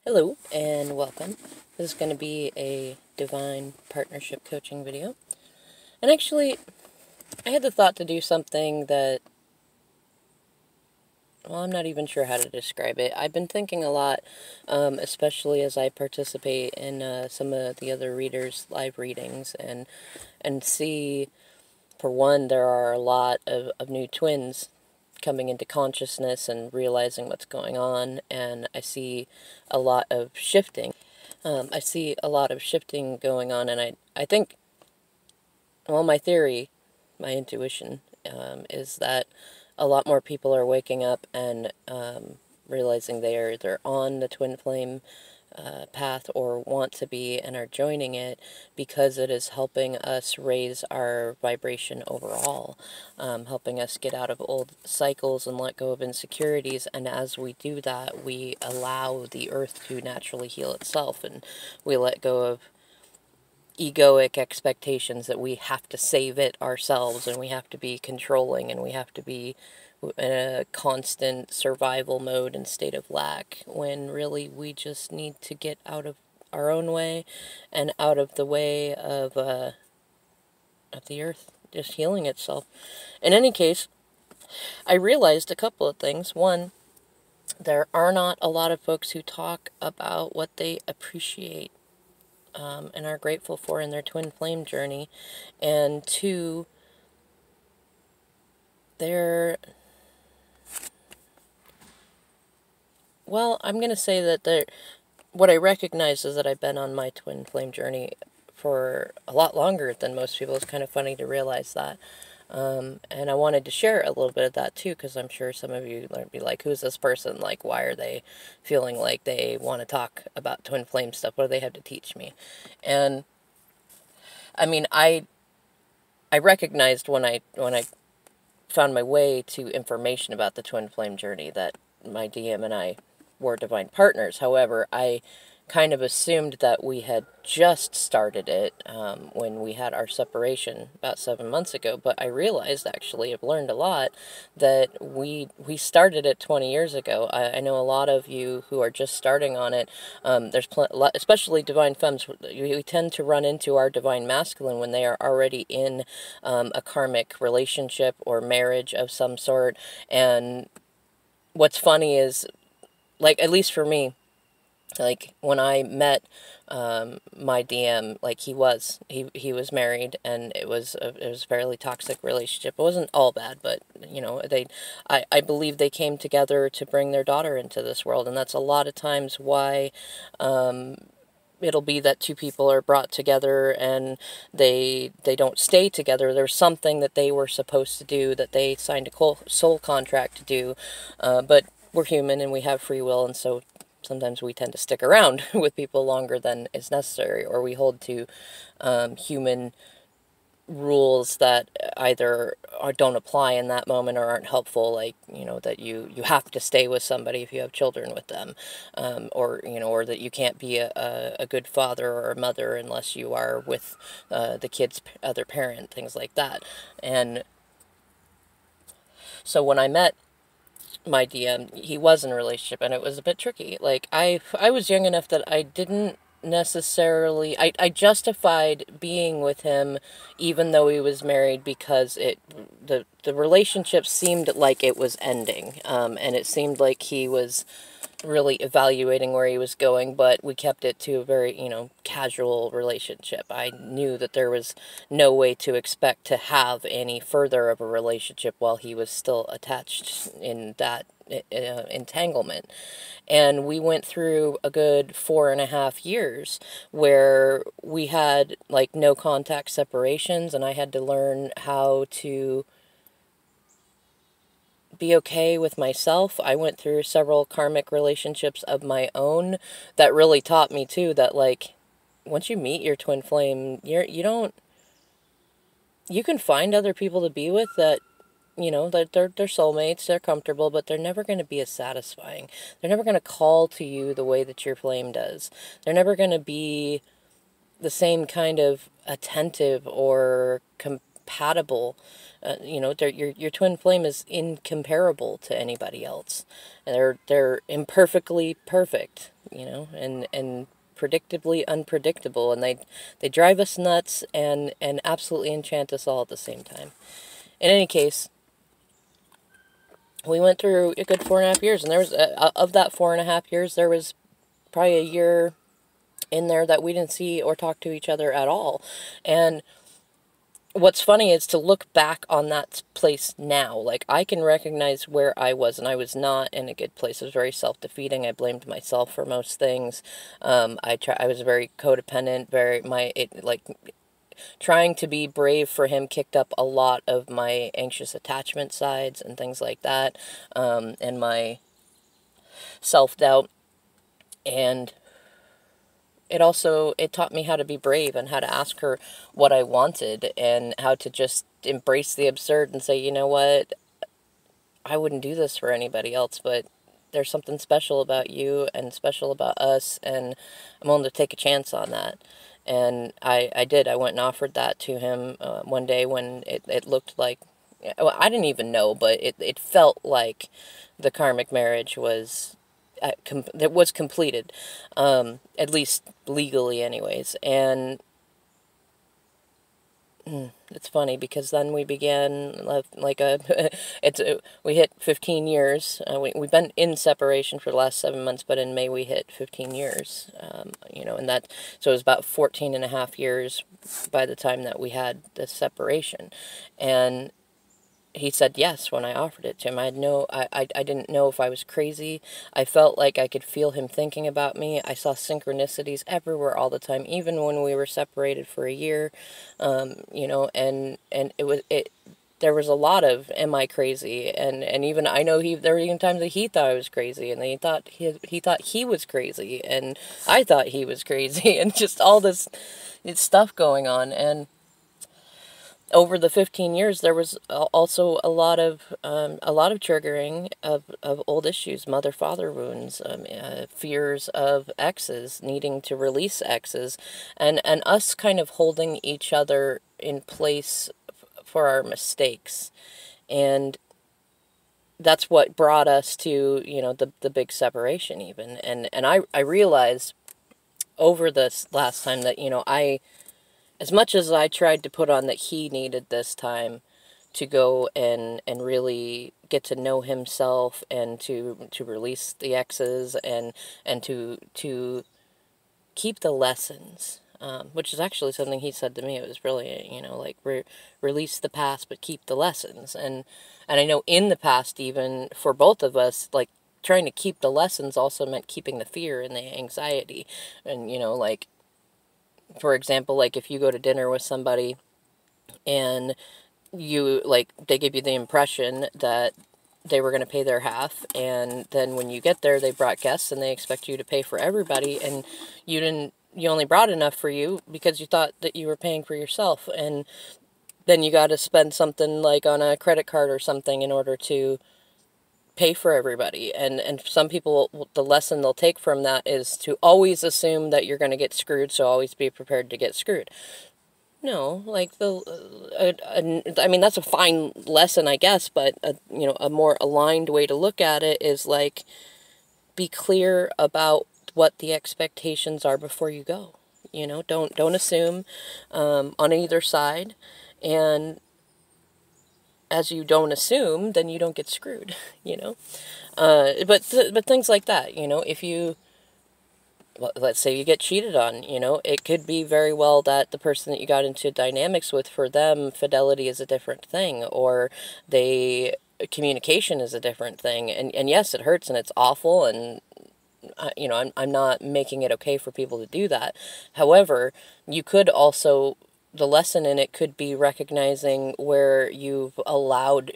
Hello and welcome. This is going to be a divine partnership coaching video. And actually, I had the thought to do something that, well, I'm not even sure how to describe it. I've been thinking a lot, especially as I participate in some of the other readers' live readings and see, for one, there are a lot of new twins coming into consciousness and realizing what's going on, and I see a lot of shifting. I see a lot of shifting going on, and I think, well, my theory, my intuition, is that a lot more people are waking up and realizing they're on the twin flame path or want to be and are joining it because it is helping us raise our vibration overall, helping us get out of old cycles and let go of insecurities. And as we do that, we allow the earth to naturally heal itself, and we let go of egoic expectations that we have to save it ourselves and we have to be controlling and we have to be in a constant survival mode and state of lack, when really we just need to get out of our own way and out of the way of the earth just healing itself. In any case, I realized a couple of things. One, there are not a lot of folks who talk about what they appreciate and are grateful for in their twin flame journey. And two, I'm going to say that what I recognize is that I've been on my twin flame journey for a lot longer than most people. It's kind of funny to realize that. And I wanted to share a little bit of that too, because I'm sure some of you might be like, who's this person? Like, why are they feeling like they want to talk about twin flame stuff? What do they have to teach me? And I mean, I recognized when I found my way to information about the twin flame journey that my DM and I were divine partners. However, I kind of assumed that we had just started it when we had our separation about 7 months ago. But I realized, actually, I've learned a lot, that we started it 20 years ago. I know a lot of you who are just starting on it. There's especially divine femmes. We tend to run into our divine masculine when they are already in a karmic relationship or marriage of some sort. And what's funny is, like, at least for me, like, when I met my DM, like, he was married, and it was a fairly toxic relationship. It wasn't all bad, but, you know, I believe they came together to bring their daughter into this world, and that's a lot of times why it'll be that two people are brought together and they don't stay together. There's something that they were supposed to do, that they signed a soul contract to do, but we're human and we have free will, and so sometimes we tend to stick around with people longer than is necessary, or we hold to human rules that either don't apply in that moment or aren't helpful, like, you know, that you have to stay with somebody if you have children with them, or, you know, or that you can't be a good father or a mother unless you are with the kid's other parent, things like that. And so when I met my DM, he was in a relationship, and it was a bit tricky. Like, I was young enough that I didn't necessarily, I justified being with him even though he was married, because the relationship seemed like it was ending, and it seemed like he was really evaluating where he was going, but we kept it to a very, you know, casual relationship. I knew that there was no way to expect to have any further of a relationship while he was still attached in that entanglement. And we went through a good 4.5 years where we had, like, no contact separations, and I had to learn how to be okay with myself. I went through several karmic relationships of my own that really taught me too that, like, once you meet your twin flame, you can find other people to be with that, you know, that they're soulmates, they're comfortable, but they're never going to be as satisfying. They're never going to call to you the way that your flame does. They're never going to be the same kind of attentive or compatible. You know, your twin flame is incomparable to anybody else. And they're imperfectly perfect. you know, and predictably unpredictable, and they drive us nuts and absolutely enchant us all at the same time. In any case, we went through a good 4.5 years, and there was of that 4.5 years, there was probably a year in there that we didn't see or talk to each other at all. And what's funny is to look back on that place now. Like, I can recognize where I was, and I was not in a good place. I was very self-defeating. I blamed myself for most things. I was very codependent, trying to be brave for him kicked up a lot of my anxious attachment sides and things like that, and my self-doubt. And it taught me how to be brave and how to ask her what I wanted, and how to just embrace the absurd and say, you know what, I wouldn't do this for anybody else, but there's something special about you and special about us, and I'm willing to take a chance on that. And I did. I went and offered that to him one day when it looked like, well, I didn't even know, but it felt like the karmic marriage that was completed, at least legally anyways. And it's funny because then we began we hit 15 years. We've been in separation for the last 7 months, but in May we hit 15 years. And so it was about 14 and a half years by the time that we had this separation. And he said yes when I offered it to him. I didn't know if I was crazy. I felt like I could feel him thinking about me. I saw synchronicities everywhere all the time, even when we were separated for a year. And there was a lot of, am I crazy? And even, I know there were even times that he thought I was crazy, and he thought he was crazy, and I thought he was crazy, and just all this stuff going on. And over the 15 years, there was also a lot of triggering of old issues, mother-father wounds, fears of exes, needing to release exes, and us kind of holding each other in place for our mistakes. And that's what brought us to, the big separation even. And I realized over this last time that, as much as I tried to put on that he needed this time to go and really get to know himself, and to release the exes, and to keep the lessons, which is actually something he said to me. It was brilliant, release the past but keep the lessons. And I know in the past, even for both of us, like, trying to keep the lessons also meant keeping the fear and the anxiety. And, for example, like, if you go to dinner with somebody and they give you the impression that they were going to pay their half, and then when you get there, they brought guests and they expect you to pay for everybody, and you only brought enough for you because you thought that you were paying for yourself, and then you got to spend something like on a credit card or something in order to pay for everybody. And some people, the lesson they'll take from that is to always assume that you're going to get screwed, so always be prepared to get screwed. No, like, I mean, that's a fine lesson, I guess, but a more aligned way to look at it is, like, be clear about what the expectations are before you go. Don't assume on either side, and as you don't assume, then you don't get screwed, but things like that, if you, let's say you get cheated on, it could be very well that the person that you got into dynamics with, for them, fidelity is a different thing, or communication is a different thing, and yes, it hurts and it's awful, and I'm not making it okay for people to do that. However, you could also, the lesson in it could be recognizing where you've allowed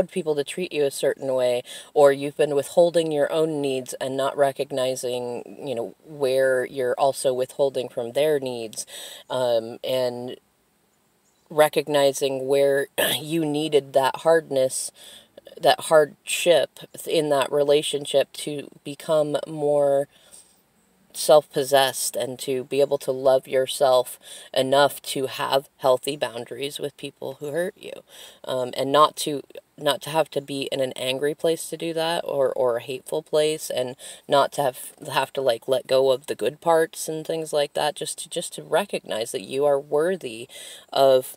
people to treat you a certain way, or you've been withholding your own needs and not recognizing, where you're also withholding from their needs, and recognizing where you needed that hardship in that relationship to become more self-possessed, and to be able to love yourself enough to have healthy boundaries with people who hurt you, and not to not to have to be in an angry place to do that, or a hateful place, and not to have to like let go of the good parts and things like that, just to recognize that you are worthy of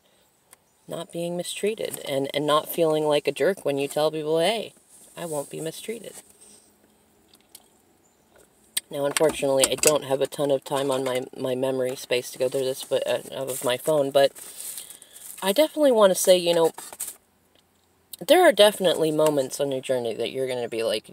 not being mistreated, and not feeling like a jerk when you tell people, hey, I won't be mistreated. Now, unfortunately, I don't have a ton of time on my memory space to go through this, but of my phone, but I definitely want to say, there are definitely moments on your journey that you're going to be like,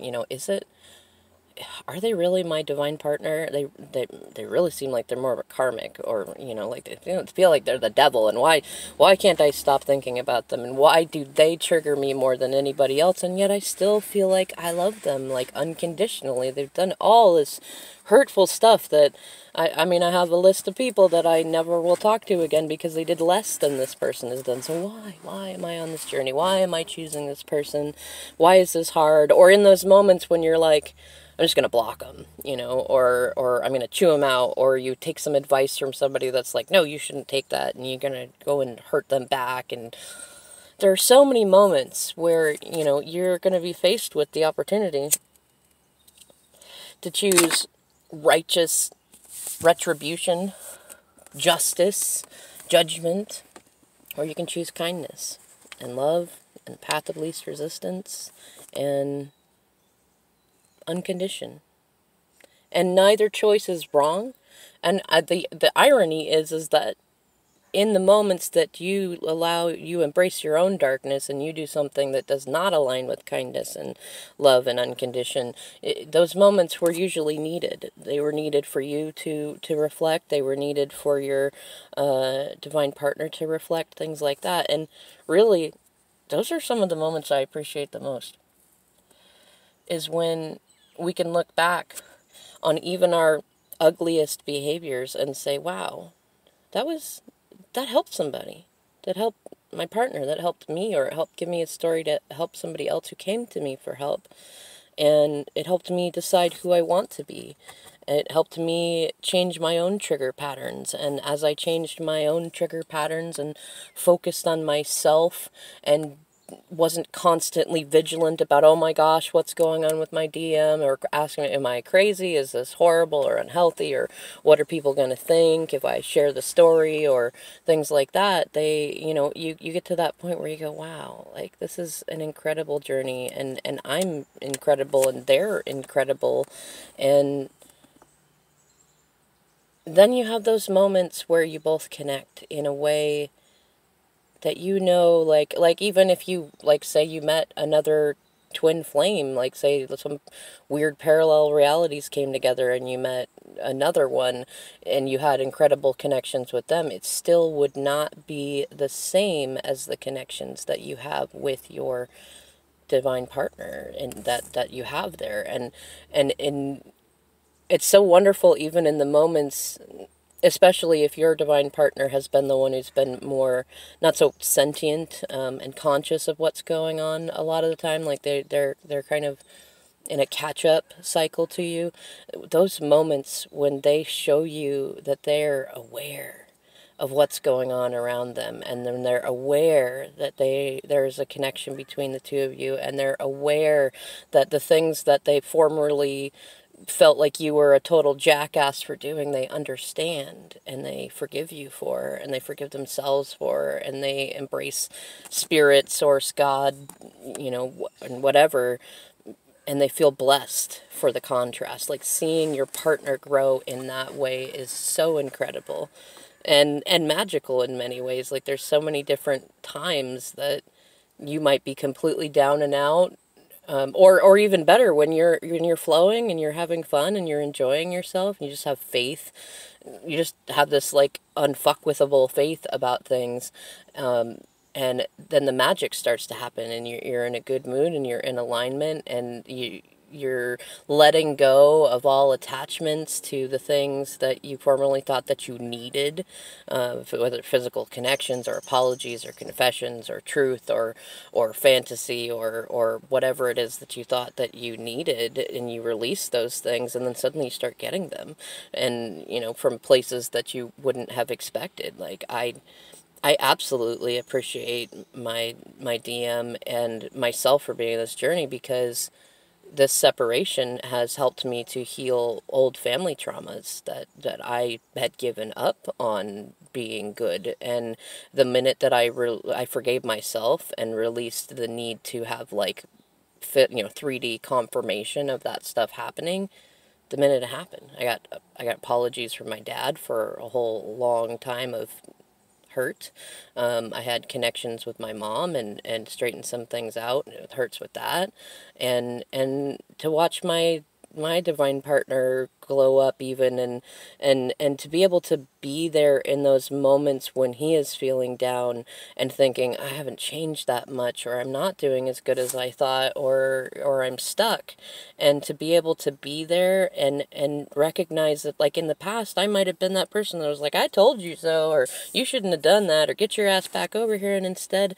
are they really my divine partner? They really seem like they're more of a karmic, or like they feel like they're the devil. And why can't I stop thinking about them? And why do they trigger me more than anybody else? And yet I still feel like I love them like unconditionally. They've done all this hurtful stuff that I mean, I have a list of people that I never will talk to again because they did less than this person has done. So why am I on this journey? Why am I choosing this person? Why is this hard? Or in those moments when you're like, I'm just going to block them, or I'm going to chew them out, or you take some advice from somebody that's like, no, you shouldn't take that, and you're going to go and hurt them back. And there are so many moments where, you're going to be faced with the opportunity to choose righteous retribution, justice, judgment, or you can choose kindness and love and path of least resistance and unconditioned. And neither choice is wrong. And the irony is that in the moments that you embrace your own darkness and you do something that does not align with kindness and love and unconditioned, those moments were usually needed. They were needed for you to reflect. They were needed for your divine partner to reflect, things like that. And really, those are some of the moments I appreciate the most, is when we can look back on even our ugliest behaviors and say, wow, that helped somebody. That helped my partner. That helped me, or it helped give me a story to help somebody else who came to me for help. And it helped me decide who I want to be. It helped me change my own trigger patterns. And as I changed my own trigger patterns and focused on myself and wasn't constantly vigilant about, oh my gosh, what's going on with my DM, or asking, am I crazy? Is this horrible or unhealthy? Or what are people going to think if I share the story, or things like that? You get to that point where you go, wow, like this is an incredible journey, and I'm incredible and they're incredible. And then you have those moments where you both connect in a way that like even if you, like, say you met another twin flame, like say some weird parallel realities came together and you met another one and you had incredible connections with them, it still would not be the same as the connections that you have with your divine partner and that you have there. And in it's so wonderful, even in the moments, especially if your divine partner has been the one who's been more not so sentient, and conscious of what's going on a lot of the time, like they're kind of in a catch-up cycle to you. Those moments when they show you that they're aware of what's going on around them, and then they're aware that there's a connection between the two of you, and they're aware that the things that they formerly felt like you were a total jackass for doing, they understand and they forgive you for, and they forgive themselves for, and they embrace spirit, source, God, and whatever, and they feel blessed for the contrast. Like, seeing your partner grow in that way is so incredible and magical in many ways. Like, there's so many different times that you might be completely down and out, or even better, when you're flowing and you're having fun and you're enjoying yourself and you just have faith. You just have this like unfuckwithable faith about things, and then the magic starts to happen, and you're in a good mood and you're in alignment, and you're letting go of all attachments to the things that you formerly thought that you needed, whether physical connections or apologies or confessions or truth or fantasy or whatever it is that you thought that you needed, and you release those things, and then suddenly you start getting them, and from places that you wouldn't have expected. Like, I absolutely appreciate my DM and myself for being in this journey, because this separation has helped me to heal old family traumas that I had given up on being good. And the minute that I forgave myself and released the need to have like 3D confirmation of that stuff happening, the minute it happened, I got apologies from my dad for a whole long time of hurt. I had connections with my mom and straightened some things out. It hurts with that, and to watch my divine partner glow up even, and to be able to be there in those moments when he is feeling down and thinking, I haven't changed that much, or I'm not doing as good as I thought, or I'm stuck, and to be able to be there and recognize that, like, in the past I might have been that person that was like, I told you so, or you shouldn't have done that, or get your ass back over here. And instead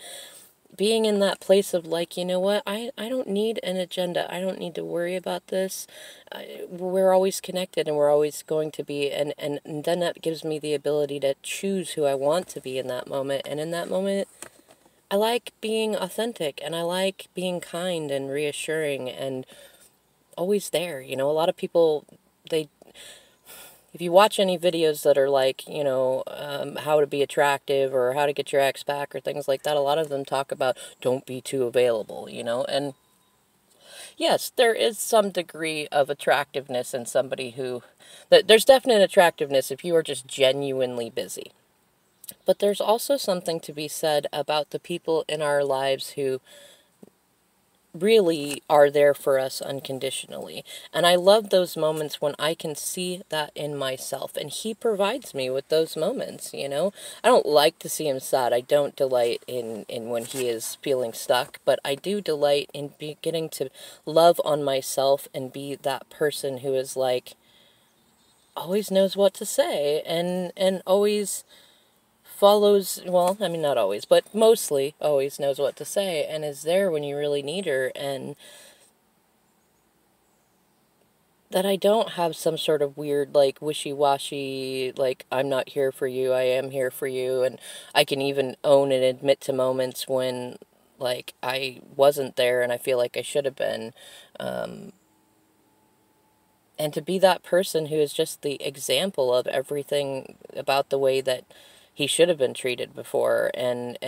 being in that place of like, you know what, I don't need an agenda. I don't need to worry about this. We're always connected, and we're always going to be. And then that gives me the ability to choose who I want to be in that moment. And in that moment, I like being authentic, and I like being kind and reassuring and always there. You know, a lot of people, they if you watch any videos that are like, how to be attractive or how to get your ex back or things like that, a lot of them talk about don't be too available, and yes, there is some degree of attractiveness in somebody there's definite attractiveness if you are just genuinely busy. But there's also something to be said about the people in our lives who really are there for us unconditionally. And I love those moments when I can see that in myself. And he provides me with those moments. I don't like to see him sad. I don't delight in when he is feeling stuck. But I do delight in getting to love on myself and be that person who is like, always knows what to say and always follows, well, I mean, not always, but mostly always knows what to say and is there when you really need her. And that I don't have some sort of weird, like, wishy-washy, like, I'm not here for you, I am here for you, and I can even own and admit to moments when, like, I wasn't there and I feel like I should have been. And to be that person who is just the example of everything about the way that he should have been treated before, and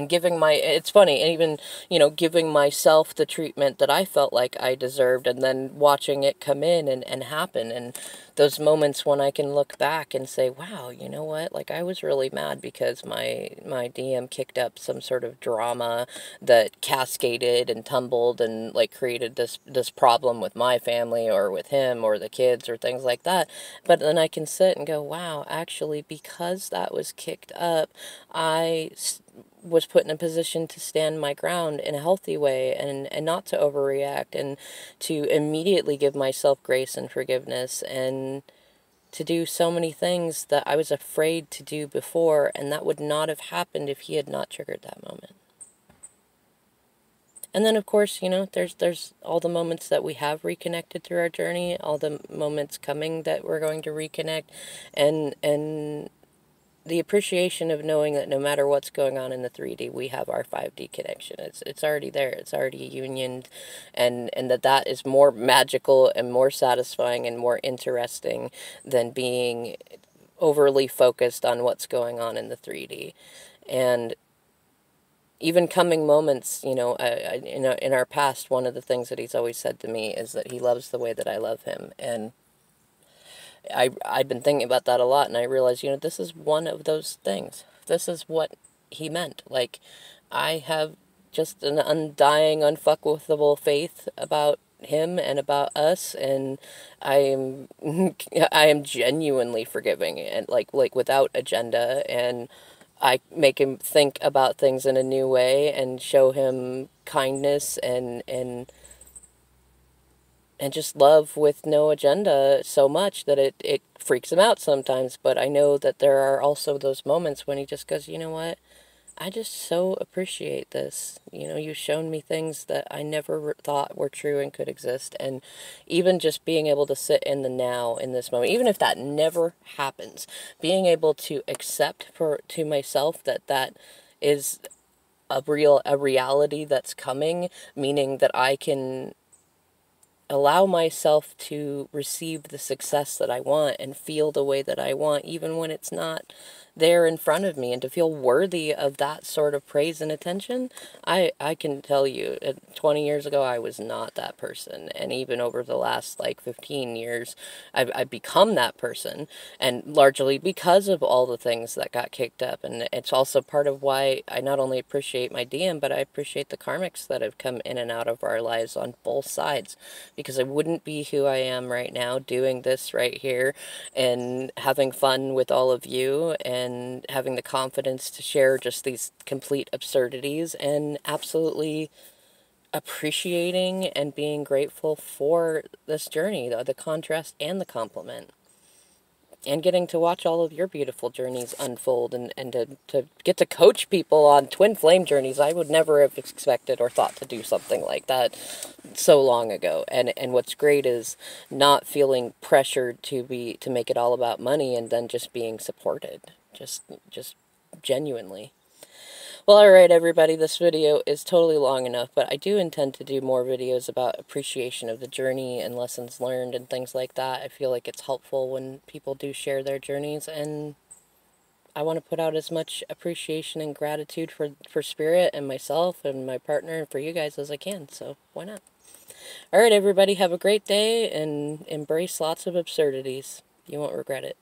giving it's funny, and even, giving myself the treatment that I felt like I deserved, and then watching it come in and happen, and those moments when I can look back and say, wow, you know what, like, I was really mad because my DM kicked up some sort of drama that cascaded and tumbled and, like, created this problem with my family or with him or the kids or things like that. But then I can sit and go, wow, actually, because that was kicked up, I was put in a position to stand my ground in a healthy way, and not to overreact, and to immediately give myself grace and forgiveness, and to do so many things that I was afraid to do before, and that would not have happened if he had not triggered that moment. And then, of course, there's all the moments that we have reconnected through our journey, all the moments coming that we're going to reconnect, and the appreciation of knowing that no matter what's going on in the 3D, we have our 5D connection. It's already there. It's already unioned, and that is more magical and more satisfying and more interesting than being overly focused on what's going on in the 3D. And even coming moments, in our past, one of the things that he's always said to me is that he loves the way that I love him. And I've been thinking about that a lot, and I realized, this is one of those things. This is what he meant. Like, I have just an undying, unfuckwithable faith about him and about us, and I am I am genuinely forgiving, and like without agenda, and I make him think about things in a new way and show him kindness and just love with no agenda so much that it freaks him out sometimes. But I know that there are also those moments when he just goes, you know what? I just so appreciate this. You know, you've shown me things that I never thought were true and could exist. And even just being able to sit in the now, in this moment, even if that never happens, being able to accept to myself that that is a reality that's coming, meaning that I can allow myself to receive the success that I want and feel the way that I want, even when it's not there in front of me, and to feel worthy of that sort of praise and attention. I can tell you, 20 years ago, I was not that person. And even over the last, like, 15 years, I've become that person. And largely because of all the things that got kicked up. And it's also part of why I not only appreciate my DM, but I appreciate the karmics that have come in and out of our lives on both sides, because I wouldn't be who I am right now doing this right here and having fun with all of you and having the confidence to share just these complete absurdities, and absolutely appreciating and being grateful for this journey, the contrast and the compliment. And getting to watch all of your beautiful journeys unfold, and to get to coach people on twin flame journeys. I would never have expected or thought to do something like that so long ago. And what's great is not feeling pressured to make it all about money, and then just being supported. Just genuinely. Well, alright everybody, this video is totally long enough, but I do intend to do more videos about appreciation of the journey and lessons learned and things like that. I feel like it's helpful when people do share their journeys, and I want to put out as much appreciation and gratitude for Spirit and myself and my partner and for you guys as I can, so why not? Alright everybody, have a great day and embrace lots of absurdities. You won't regret it.